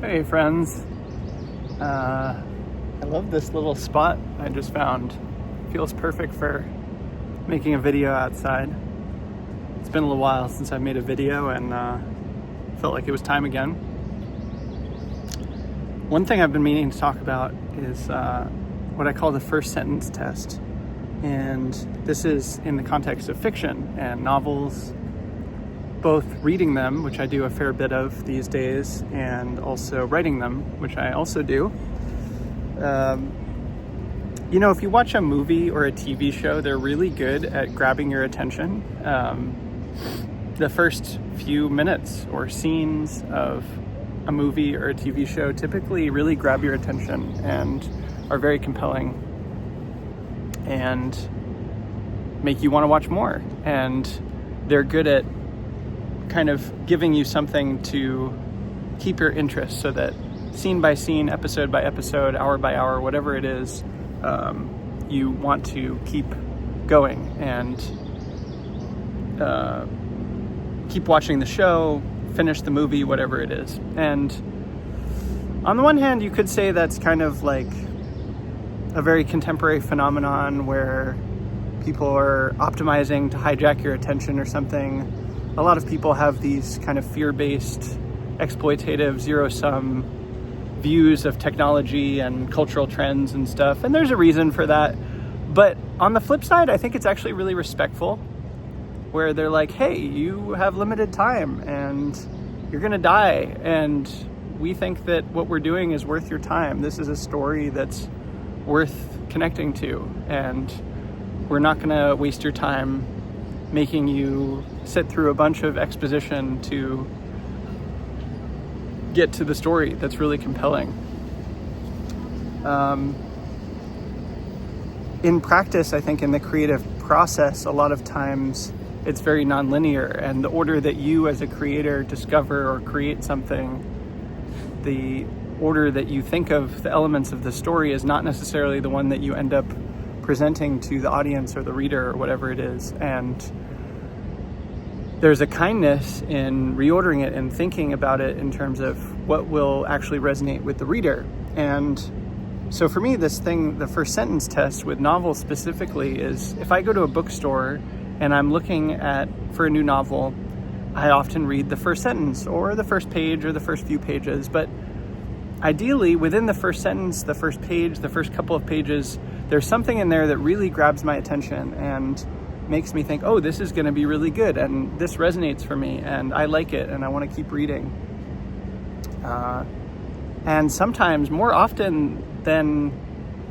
Hey friends, I love this little spot I just found. Feels perfect for making a video outside. It's been a little while since I made a video and felt like it was time again. One thing I've been meaning to talk about is what I call the first sentence test. And this is in the context of fiction and novels, both reading them, which I do a fair bit of these days, and also writing them, which I also do. If you watch a movie or a TV show, they're really good at grabbing your attention. The first few minutes or scenes of a movie or a TV show typically really grab your attention and are very compelling and make you want to watch more. And they're good at kind of giving you something to keep your interest, so that scene by scene, episode by episode, hour by hour, whatever it is, you want to keep going and keep watching the show, finish the movie, whatever it is. And on the one hand, you could say that's kind of like a very contemporary phenomenon where people are optimizing to hijack your attention or something. A lot of people have these kind of fear-based, exploitative, zero-sum views of technology and cultural trends and stuff, and there's a reason for that. But on the flip side, I think it's actually really respectful, where they're like, hey, you have limited time and you're gonna die, and we think that what we're doing is worth your time. This is a story that's worth connecting to, and we're not gonna waste your time making you sit through a bunch of exposition to get to the story that's really compelling. In practice, I think in the creative process, a lot of times it's very nonlinear, and the order that you as a creator discover or create something, the order that you think of the elements of the story is not necessarily the one that you end up presenting to the audience or the reader or whatever it is. And there's a kindness in reordering it and thinking about it in terms of what will actually resonate with the reader. And so for me, this thing, the first sentence test with novels specifically, is if I go to a bookstore and I'm looking for a new novel, I often read the first sentence or the first page or the first few pages. But ideally, within the first sentence, the first page, the first couple of pages, there's something in there that really grabs my attention and makes me think, oh, this is going to be really good, and this resonates for me, and I like it, and I want to keep reading. And sometimes, more often than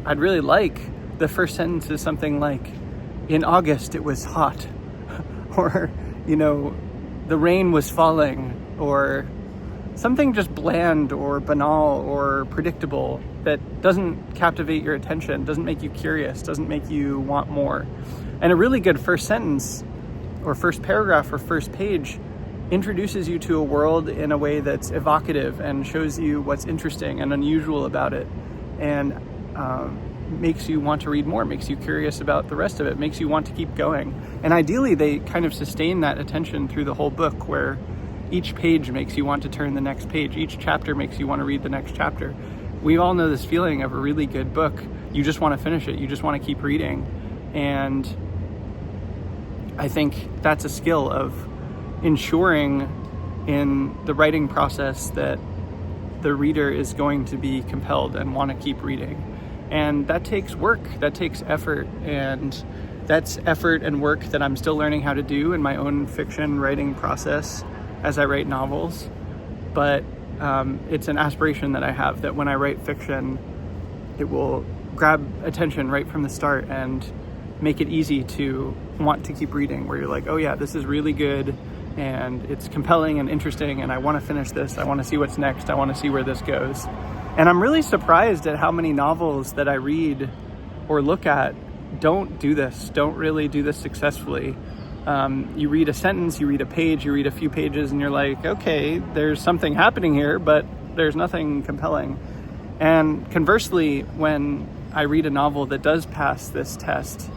I'd really like, the first sentence is something like, in August it was hot, or, the rain was falling, or something just bland or banal or predictable that doesn't captivate your attention, doesn't make you curious, doesn't make you want more. And a really good first sentence or first paragraph or first page introduces you to a world in a way that's evocative and shows you what's interesting and unusual about it, and makes you want to read more, makes you curious about the rest of it, makes you want to keep going. And ideally, they kind of sustain that attention through the whole book, where each page makes you want to turn the next page. Each chapter makes you want to read the next chapter. We all know this feeling of a really good book. You just want to finish it. You just want to keep reading. And I think that's a skill of ensuring in the writing process that the reader is going to be compelled and want to keep reading. And that takes work, that takes effort, and that's effort and work that I'm still learning how to do in my own fiction writing process as I write novels. But it's an aspiration that I have, that when I write fiction, it will grab attention right from the start and make it easy to want to keep reading, where you're like, oh yeah, this is really good, and it's compelling and interesting, and I want to finish this, I want to see what's next, I want to see where this goes. And I'm really surprised at how many novels that I read or look at don't really do this successfully. You read a sentence, you read a page, you read a few pages, and you're like, okay, there's something happening here, but there's nothing compelling. And conversely, when I read a novel that does pass this test,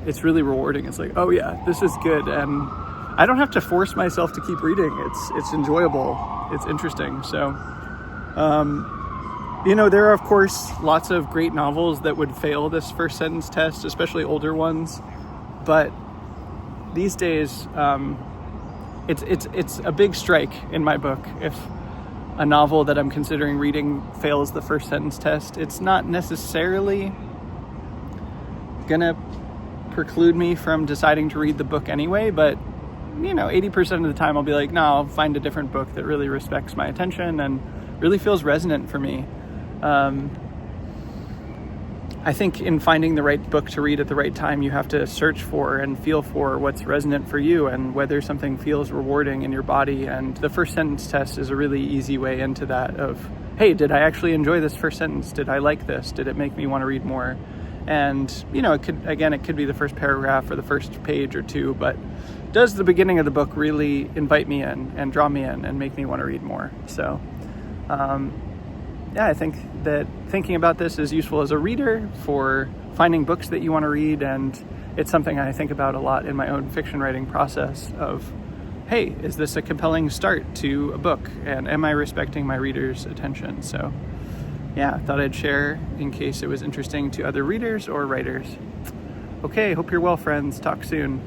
it's really rewarding. It's like, oh yeah, this is good, and I don't have to force myself to keep reading. It's enjoyable, it's interesting. So There are, of course, lots of great novels that would fail this first sentence test, especially older ones. But these days, it's a big strike in my book if a novel that I'm considering reading fails the first sentence test. It's not necessarily gonna preclude me from deciding to read the book anyway, but 80% of the time I'll be like, no, I'll find a different book that really respects my attention and really feels resonant for me. I think in finding the right book to read at the right time, you have to search for and feel for what's resonant for you and whether something feels rewarding in your body. And the first sentence test is a really easy way into that of, hey, did I actually enjoy this first sentence? Did I like this? Did it make me want to read more? And, it could be the first paragraph or the first page or two, but does the beginning of the book really invite me in and draw me in and make me want to read more? So, I think that thinking about this is useful as a reader for finding books that you want to read, and it's something I think about a lot in my own fiction writing process of, hey, is this a compelling start to a book, and am I respecting my reader's attention? So, I thought I'd share in case it was interesting to other readers or writers. Okay, hope you're well, friends. Talk soon.